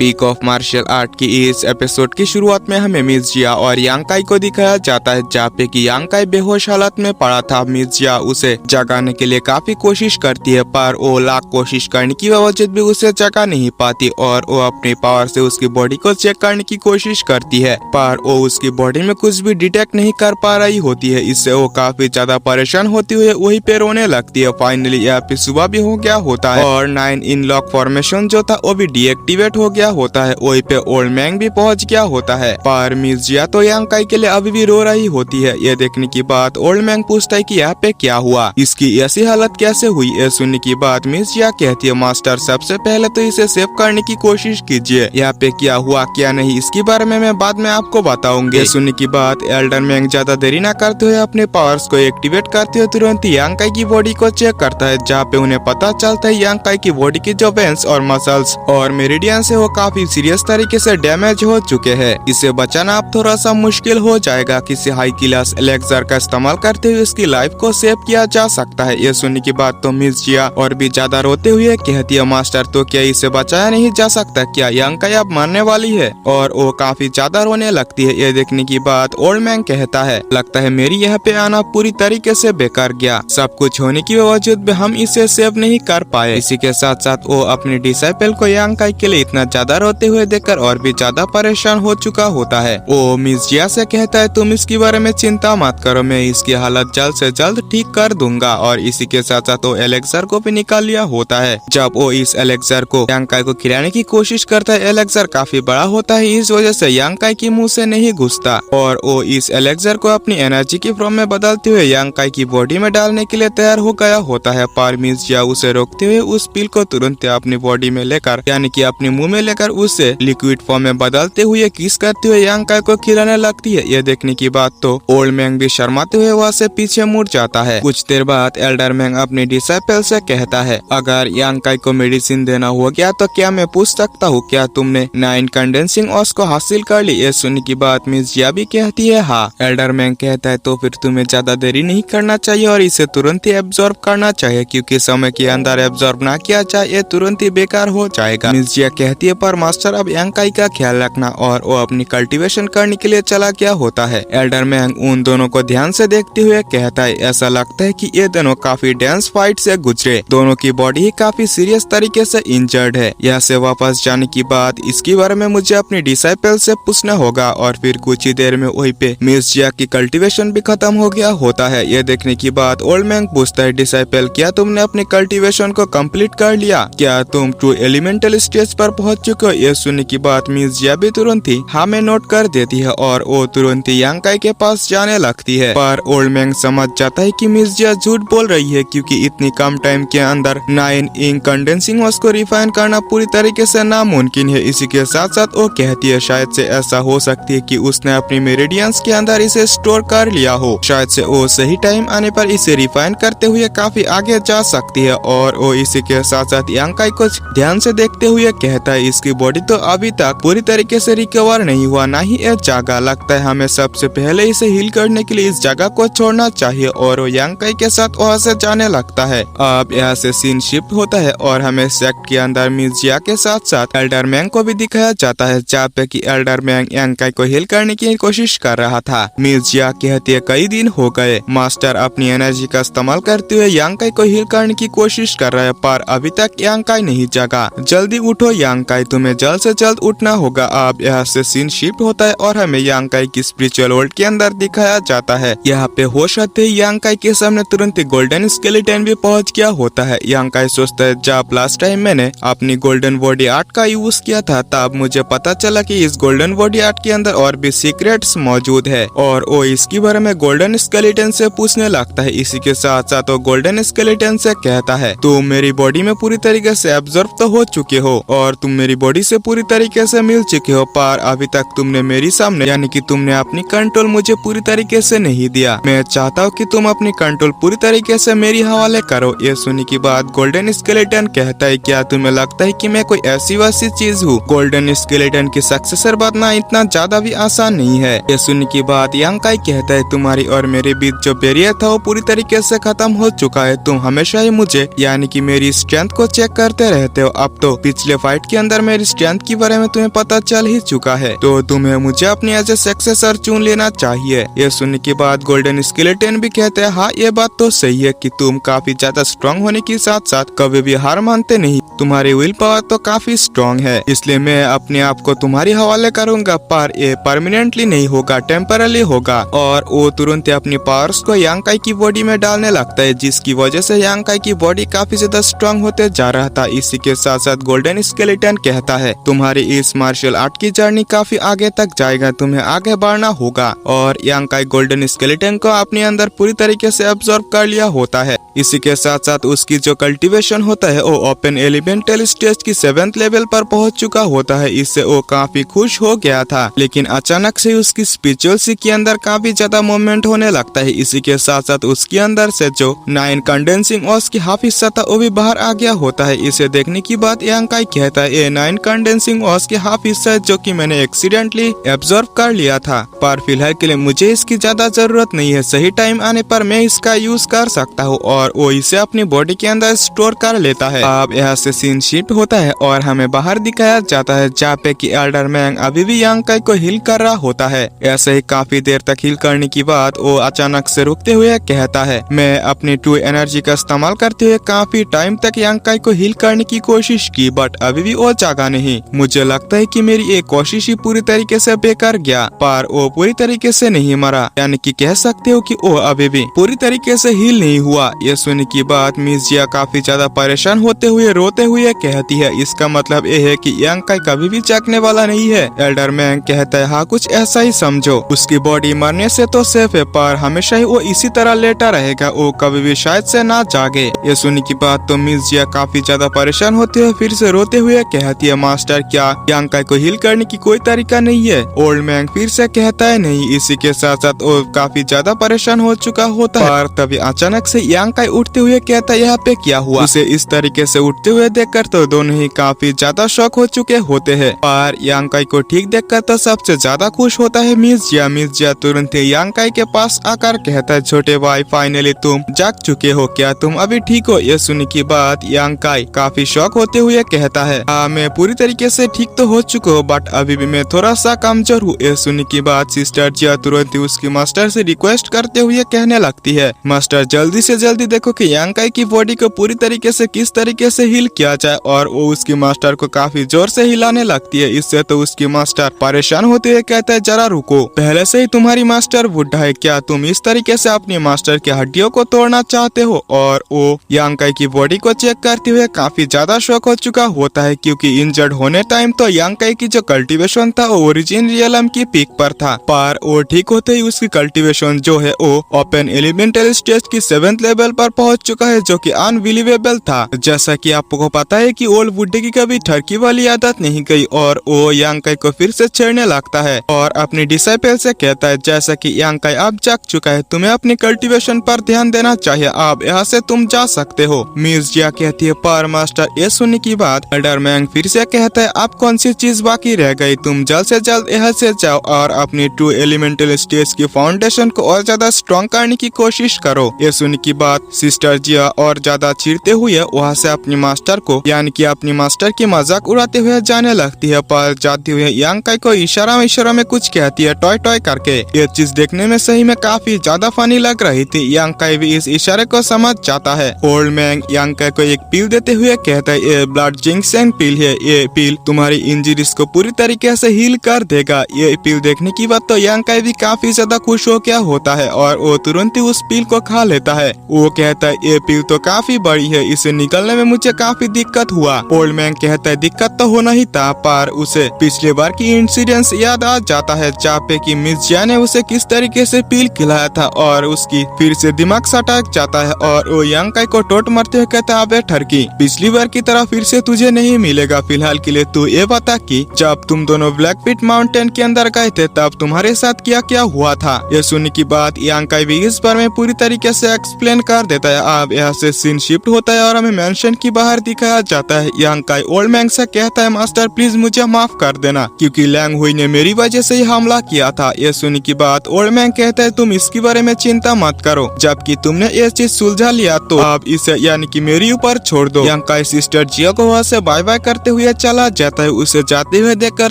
Peak of martial art की इस episode की शुरुआत में हमें मिस जिया और यांग काई को दिखाया जाता है, जहाँ पे कि यांग काई बेहोश हालत में पड़ा था। मिस जिया उसे जगाने के लिए काफी कोशिश करती है, पर वो लाख कोशिश करने की बावजूद भी उसे जगा नहीं पाती और वो अपनी पावर से उसकी बॉडी को चेक करने की कोशिश करती है, पर वो उसकी बॉडी में कुछ भी डिटेक्ट नहीं कर पा रही होती है। इससे वो काफी ज्यादा परेशान होती हुई वहीं पे रोने लगती है। फाइनली यहाँ पे सुबह भी हो गया होता है और 9 इन लॉक फॉर्मेशन जो था वो भी डीएक्टिवेट हो गया होता है। वहीं पे ओल्ड मैंग भी पहुंच गया होता है, पर मिस जिया तो यांग काई के लिए अभी भी रो रही होती है। ये देखने की बात ओल्ड मैंग पूछता है कि यहाँ पे क्या हुआ, इसकी ऐसी हालत कैसे हुई। ये सुनने की बात मिस जिया कहती है, मास्टर सबसे पहले तो इसे सेव करने की कोशिश कीजिए, यहाँ पे क्या हुआ क्या नहीं इसके बारे में मैं बाद में आपको बताऊंगी। सुनने की बात एल्डर मैंग ज्यादा देरी न करते हुए अपने पावर्स को एक्टिवेट करते हुए तुरंत यांग काई की बॉडी को चेक करता है, जहाँ पे उन्हें पता चलता है यांग काई की बॉडी की जो वेंस और मसल्स और मेरिडियन से वो काफी सीरियस तरीके से डैमेज हो चुके हैं। इसे बचाना अब थोड़ा सा मुश्किल हो जाएगा। किसी हाई क्लास एलेक्सर का इस्तेमाल करते हुए इसकी लाइफ को सेव किया जा सकता है। ये सुनने की बात तो मिस जिया और भी ज्यादा रोते हुए कहती है, मास्टर तो क्या इसे बचाया नहीं जा सकता, क्या यांग काई अब मरने वाली है। और वो काफी ज्यादा रोने लगती है। ये देखने की बात ओल्ड मैन कहता है, लगता है मेरी यहाँ पे आना पूरी तरीके से बेकार गया, सब कुछ होने की बावजूद भी हम इसे सेव नहीं कर पाए। इसी के साथ साथ वो अपनी डिसाइपल को यांग काई के लिए इतना ज्यादा रोते हुए देखकर और भी ज्यादा परेशान हो चुका होता है। वो मिस जिया से कहता है, तुम इसके बारे में चिंता मत करो, मैं इसकी हालत जल्द से जल्द ठीक कर दूंगा। और इसी के साथ साथ वो एलेक्सर को भी निकाल लिया होता है। जब वो इस एलेक्सर को यांग काई को खिलाने की कोशिश करता है, एलेक्सर काफी बड़ा होता है, इस वजह से यांग काई की मुंह से नहीं घुसता और वो इस एलेक्सर को अपनी एनर्जी की फॉर्म में बदलते हुए यांग काई की बॉडी में डालने के लिए तैयार हो गया होता है। पर मिस जिया उसे रोकते हुए उस पिल को तुरंत अपनी बॉडी में लेकर यानी कि अपने मुंह में लेकर उसे लिक्विड फॉर्म में बदलते हुए किस करते हुए यांग काई को खिलाने लगती है। ये देखने की बात तो ओल्ड मैंग भी शर्माते हुए वहाँ से पीछे मुड़ जाता है। कुछ देर बाद एल्डर मैंग अपनी डिसाइपल से कहता है, अगर यांग काई को मेडिसिन देना हो गया तो क्या मैं पूछ सकता हूँ, क्या तुमने 9 कंडेंसिंग ऑस को हासिल कर ली। ये सुनने की बात मिस जिया भी कहती है, हाँ। एल्डर मैंग कहता है, तो फिर तुम्हें ज्यादा देरी नहीं करना चाहिए और इसे तुरंत ही एब्जॉर्ब करना चाहिए, क्योंकि समय के अंदर एब्जॉर्ब ना किया जाए ये तुरंत ही बेकार हो जाएगा। मिस जिया कहती है, पर मास्टर अब यांग काई का ख्याल रखना, और वो अपनी कल्टीवेशन करने के लिए चला गया होता है। एल्डर मैंग उन दोनों को ध्यान से देखते हुए कहता है, ऐसा लगता है कि ये दोनों काफी डेंस फाइट से गुजरे, दोनों की बॉडी ही काफी सीरियस तरीके से इंजर्ड है। यहाँ से वापस जाने की बात इसके बारे में मुझे अपनी डिसाइपल से पूछना होगा। और फिर कुछ ही देर में वहीं पे मिस जिया की कल्टीवेशन भी खत्म हो गया होता है। ये देखने की बात ओल्ड मैंग पूछता है, डिसाइपल क्या तुमने अपनी कल्टीवेशन को कंप्लीट कर लिया, क्या तुम ट्रू एलिमेंटल स्टेज पर पहुंच चुके हो। ये सुनने की बात मिस जिया भी तुरंत ही हाँ में नोट कर देती है और वो तुरंत ही यांग काई के पास जाने लगती है। पर ओल्ड मैंग समझ जाता है कि मिस जिया झूठ बोल रही है, क्योंकि इतनी कम टाइम के अंदर 9 इंक कंडेंसिंग ऑस को रिफाइन करना पूरी तरीके से नामुमकिन है। इसी के साथ साथ वो कहती है, शायद से ऐसा हो सकती है कि उसने अपनी मेरिडियंस के अंदर इसे स्टोर कर लिया हो, शायद से वो सही टाइम आने पर इसे रिफाइन करते हुए काफी आगे जा सकती है। और वो इसी के साथ साथ यांग काई को ध्यान से देखते हुए कहता है, इसकी बॉडी तो अभी तक पूरी तरीके से रिकवर नहीं हुआ, ना ही ये जगह, लगता है हमें सबसे पहले इसे हील करने के लिए इस जगह को छोड़ना चाहिए। और वो यांग काई के साथ वहाँ से जाने लगता है। अब यहाँ से सीन शिफ्ट होता है और हमें सेक्ट के अंदर मिस जिया के साथ साथ एल्डर मैंग को भी दिखाया जाता है, जहाँ पे कि एल्डर मैंग यांग काई को हील करने की कोशिश कर रहा था। मिस जिया कहती है, कई दिन हो गए, मास्टर अपनी एनर्जी का इस्तेमाल करते हुए यांग काई को हील करने की कोशिश कर रहा है, पर अभी तक यांग काई नहीं जगा। जल्दी उठो यांग काई, तुम्हें जल्द से जल्द उठना होगा। अब यहाँ से सीन शिफ्ट होता है और हमें यांग काई की स्पिरिचुअल वर्ल्ड के अंदर दिखाया जाता है। यहाँ पे होश आते ही यांग काई के सामने तुरंत ही गोल्डन स्केलेटन भी पहुंच गया होता है। यांग काई सोचता है, जब लास्ट टाइम मैंने अपनी गोल्डन बॉडी आर्ट का यूज किया था तब मुझे पता चला कि इस गोल्डन बॉडी आर्ट के अंदर और भी सीक्रेट्स मौजूद है, और वो इसके बारे में गोल्डन स्केलेटन से पूछने लगता है। इसी के साथ साथ वो गोल्डन स्केलेटन से कहता है, तुम मेरी बॉडी में पूरी तरीके से एब्जॉर्ब तो हो चुके हो और तुम मेरी बॉडी से पूरी तरीके से मिल चुके हो, पर अभी तक तुमने मेरी सामने यानी कि तुमने अपनी कंट्रोल मुझे पूरी तरीके से नहीं दिया। मैं चाहता हूँ कि तुम अपनी कंट्रोल पूरी तरीके से मेरी हवाले करो। ये सुनने की बात गोल्डन स्केलेटन कहता है, क्या तुम्हें लगता है कि मैं कोई ऐसी वैसी चीज हूँ। गोल्डन स्केलेटन की सक्सेसर बनना इतना ज्यादा भी आसान नहीं है। ये सुनने की बात यांग काई कहता है, तुम्हारी और मेरे बीच जो बैरियर था वो पूरी तरीके से खत्म हो चुका है। तुम हमेशा ही मुझे यानी कि मेरी स्ट्रेंथ को चेक करते रहते हो। अब तो पिछले फाइट के अंदर मेरी स्ट्रेंथ के बारे में तुम्हें पता चल ही चुका है, तो तुम्हें मुझे अपनी एज ए सक्सेसर चुन लेना चाहिए। ये सुनने के बाद गोल्डन स्केलेटन भी कहते हैं, हाँ ये बात तो सही है कि तुम काफी ज्यादा स्ट्रॉन्ग होने के साथ साथ कभी भी हार मानते नहीं। तुम्हारी विल पावर तो काफी स्ट्रॉन्ग है, इसलिए मैं अपने आप को तुम्हारी हवाले करूंगा, पर ये परमानेंटली नहीं होगा, टेम्पररी होगा। और वो तुरंत अपनी पावर्स को यांकाई की बॉडी में डालने लगता है, जिसकी वजह से यांकाई की बॉडी काफी ज्यादा स्ट्रॉन्ग होते जा रहा था। इसी के साथ साथ गोल्डन स्केलेटन कहता है, तुम्हारी इस मार्शल आर्ट की जर्नी काफी आगे तक जाएगा, तुम्हें आगे बढ़ना होगा। और यांकाई गोल्डन स्केलेटन को अपने अंदर पूरी तरीके से अब्सॉर्ब कर लिया होता है। इसी के साथ साथ उसकी जो कल्टीवेशन होता है वो ओपन एलिमेंटल स्टेज की 7th लेवल पर पहुंच चुका होता है। इससे वो काफी खुश हो गया था, लेकिन अचानक से उसकी स्पिरिचुअल के अंदर काफी ज्यादा मूवमेंट होने लगता है। इसी के साथ साथ उसके अंदर से जो 9 कंडेंसिंग ऑस की हाफ हिस्सा था वो भी बाहर आ गया होता है। इसे देखने की बात यांकाई कहता है, ये 9 कंडेंसिंग ऑस की हाफ हिस्सा है जो कि मैंने एक्सीडेंटली एब्जॉर्ब कर लिया था, पर फिलहाल के लिए मुझे इसकी ज्यादा जरूरत नहीं है। सही टाइम आने पर मैं इसका यूज कर सकता हूँ। और वो इसे अपनी बॉडी के अंदर स्टोर कर लेता है। अब यहाँ से सीन शिफ्ट होता है और हमें बाहर दिखाया जाता है, जहाँ पे कि एल्डर मैंग अभी भी यांकाई को हील कर रहा होता है। ऐसे ही काफी देर तक हील करने की बाद वो अचानक से रुकते हुए कहता है, मैं अपनी ट्रू एनर्जी का इस्तेमाल करते हुए काफी टाइम तक यांकाई को हील करने की कोशिश की, बट अभी भी वो जागा नहीं। मुझे लगता है कि मेरी ये कोशिश ही पूरी तरीके से बेकार गया, पर वो पूरी तरीके से नहीं मरा, यानी कि कह सकते हो कि वो अभी भी पूरी तरीके से हील नहीं हुआ। ये सुनने की बात मिस जिया काफी ज्यादा परेशान होते हुए रोते हुए कहती है, इसका मतलब ये है कि यांकाई कभी भी जागने वाला नहीं है। एल्डर मैंग कहता है, हाँ कुछ ऐसा ही समझो, उसकी बॉडी मरने से तो सेफ है, पर हमेशा ही वो इसी तरह लेटा रहेगा, वो कभी भी शायद से ना जागे। ये सुनने की बात तो मिस जिया काफी ज्यादा परेशान होते हुए फिर से रोते हुए कहती है, मास्टर क्या यांकाई को हील करने की कोई तरीका नहीं है? ओल्ड मैंग फिर से कहता है, नहीं। इसी के साथ साथ वो काफी ज्यादा परेशान हो चुका होता है, पर तभी अचानक से यांकाई उठते हुए कहता है, यहाँ पे क्या हुआ? उसे इस तरीके से उठते हुए देखकर तो दोनों ही काफी ज्यादा शॉक हो चुके होते हैं, पर यांकाई को ठीक देखकर तो सबसे ज्यादा खुश होता है मिस जिया। मिस जिया तुरंत ही यांकाई के पास आकर कहता है, छोटे भाई फाइनली तुम जाग चुके हो, क्या तुम अभी ठीक हो? ये सुनने की बात यांकाई काफी शॉक होते हुए कहता है, हाँ मैं पूरी तरीके से ठीक तो हो चुका हूँ, बट अभी भी मैं थोड़ा सा कमजोर हूँ। ये सुनने की बात सिस्टर जिया तुरंत ही उसकी मास्टर से रिक्वेस्ट करते हुए कहने लगती है, मास्टर जल्दी से जल्दी देखो कि यांकाई की बॉडी को पूरी तरीके से किस तरीके से हील किया जाए। और वो उसकी मास्टर को काफी जोर से हिलाने लगती है। इससे तो उसकी मास्टर परेशान होते हुए कहता है, जरा रुको, पहले से ही तुम्हारी मास्टर बुढ़ा है, क्या तुम इस तरीके से अपनी मास्टर की हड्डियों को तोड़ना चाहते हो? और वो यांकाई की बॉडी को चेक करते हुए काफी ज्यादा शॉक हो चुका होता है, क्योंकि इंजर्ड होने टाइम तो यांकाई की जो कल्टीवेशन था वो ओरिजिन रियलम की पीक पर था, पर वो ठीक होते ही उसकी कल्टीवेशन जो है वो ओपन एलिमेंटल स्टेज की 7th लेवल पर पहुंच चुका है, जो कि अनबिलीवेबल था। जैसा कि आपको पता है कि ओल्ड बुड्ढे की कभी ठरकी वाली आदत नहीं गई, और वो यांकाई को फिर से छेड़ने लगता है और अपनी डिसाइपल से कहता है, जैसा कि यांकाई अब जाग चुका है, तुम्हें अपनी कल्टीवेशन पर ध्यान देना चाहिए, अब यहाँ से तुम जा सकते हो। मिस जिया कहती है, पर मास्टर ये सुनने की बात एल्डर मैंग फिर से कहता है, अब कौन सी चीज बाकी रह गई, तुम जल्द से जल्द यहाँ से जाओ और अपनी ट्रू एलिमेंटल स्टेज की फाउंडेशन को और ज्यादा स्ट्रॉन्ग करने की कोशिश करो। ये सुनने की बात सिस्टर जिया और ज्यादा चिढ़ते हुए वहाँ से अपनी मास्टर को यानी कि अपनी मास्टर की मजाक उड़ाते हुए जाने लगती है, पर जाते हुए यांकाई को इशारा में कुछ कहती है टॉय टॉय करके। ये चीज देखने में सही में काफी ज्यादा फनी लग रही थी। यांकाई भी इस इशारे को समझ जाता है। ओल्ड मैंग यांकाई को एक पील देते हुए कहता है, ये ब्लड जिंक्शन पील है, ये पील तुम्हारी इंजरीज को पूरी तरीके से हील कर देगा। ये पील देखने की बात तो यांकाई भी काफी ज्यादा खुश हो गया होता है और वो तुरंत ही उस पील को खा लेता है। वो कहता है, ये पील तो काफी बड़ी है, इसे निकलने में मुझे काफी दिक्कत हुआ। ओल्ड मैन कहता है, दिक्कत तो होना ही था, पर उसे पिछले बार की इंसिडेंस याद आ जाता है, जहाँ पे कि मिस जिया ने उसे किस तरीके से पील खिलाया था, और उसकी फिर से दिमाग सटक जाता है और वो यांकाई को टोट मारते हुए कहता है, अबे ठरकी, पिछली बार की तरह फिर से तुझे नहीं मिलेगा। फिलहाल के लिए तू ये बता कि जब तुम दोनों ब्लैक पिट माउंटेन के अंदर गए थे तब तुम्हारे साथ क्या क्या हुआ था। ये सुनने की बात यांकाई भी इस बार में पूरी तरीके से एक्सप्लेन कर देता है। अब यहाँ से सीन शिफ्ट होता है और हमें मेंशन की बाहर दिखाया जाता है। यांकाई ओल्ड मैंग से कहता है, मास्टर प्लीज मुझे माफ कर देना, क्योंकि लैंग हुई ने मेरी वजह से ही हमला किया था। ये सुनने की बात ओल्ड मैंग कहता है, तुम इसके बारे में चिंता मत करो, जबकि तुमने ये चीज सुलझा लिया तो अब इसे यानी कि मेरे ऊपर छोड़ दो। यांकाई सिस्टर जिया को वहाँ से बाय बाय करते हुए हुए चला जाता है। उसे जाते हुए देखकर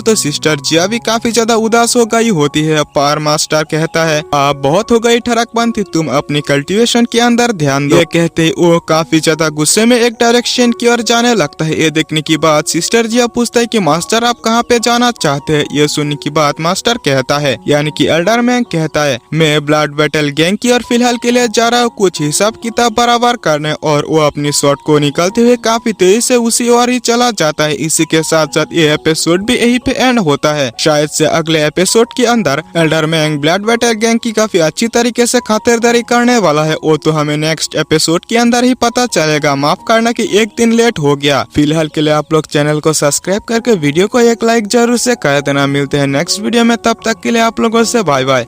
तो सिस्टर जिया भी काफी ज्यादा उदास हो गई होती है, पर मास्टर कहता है आप बहुत हो गई ठरकपंथी, तुम अपनी कल्टीवेशन के अंदर ध्यान दो। ये कहते ही वो काफी ज्यादा गुस्से में एक डायरेक्शन की ओर जाने लगता है। ये देखने की बात सिस्टर जिया पूछता है कि मास्टर आप कहाँ पे जाना चाहते हैं। ये सुनने की बात मास्टर कहता है यानी कि एल्डर मैन कहता है मैं ब्लड बैटल गैंग की और फिलहाल के लिए जा रहा हूँ कुछ हिसाब किताब बराबर करने, और वो अपनी शॉट को निकलते हुए काफी तेजी से उसी ओर ही चला जाता है। इसी के साथ साथ ये एपिसोड भी यही पे एंड होता है। शायद से अगले एपिसोड के अंदर Elder man blood battle gang की काफी अच्छी तरीके से खातिरदारी करने वाला है। वो तो हमें नेक्स्ट एपिसोड के अंदर ही पता चलेगा। माफ करना कि एक दिन लेट हो गया। फिलहाल के लिए आप लोग चैनल को सब्सक्राइब करके वीडियो को एक लाइक जरूर से कर देना। मिलते हैं नेक्स्ट वीडियो में, तब तक के लिए आप लोगों से बाय बाय।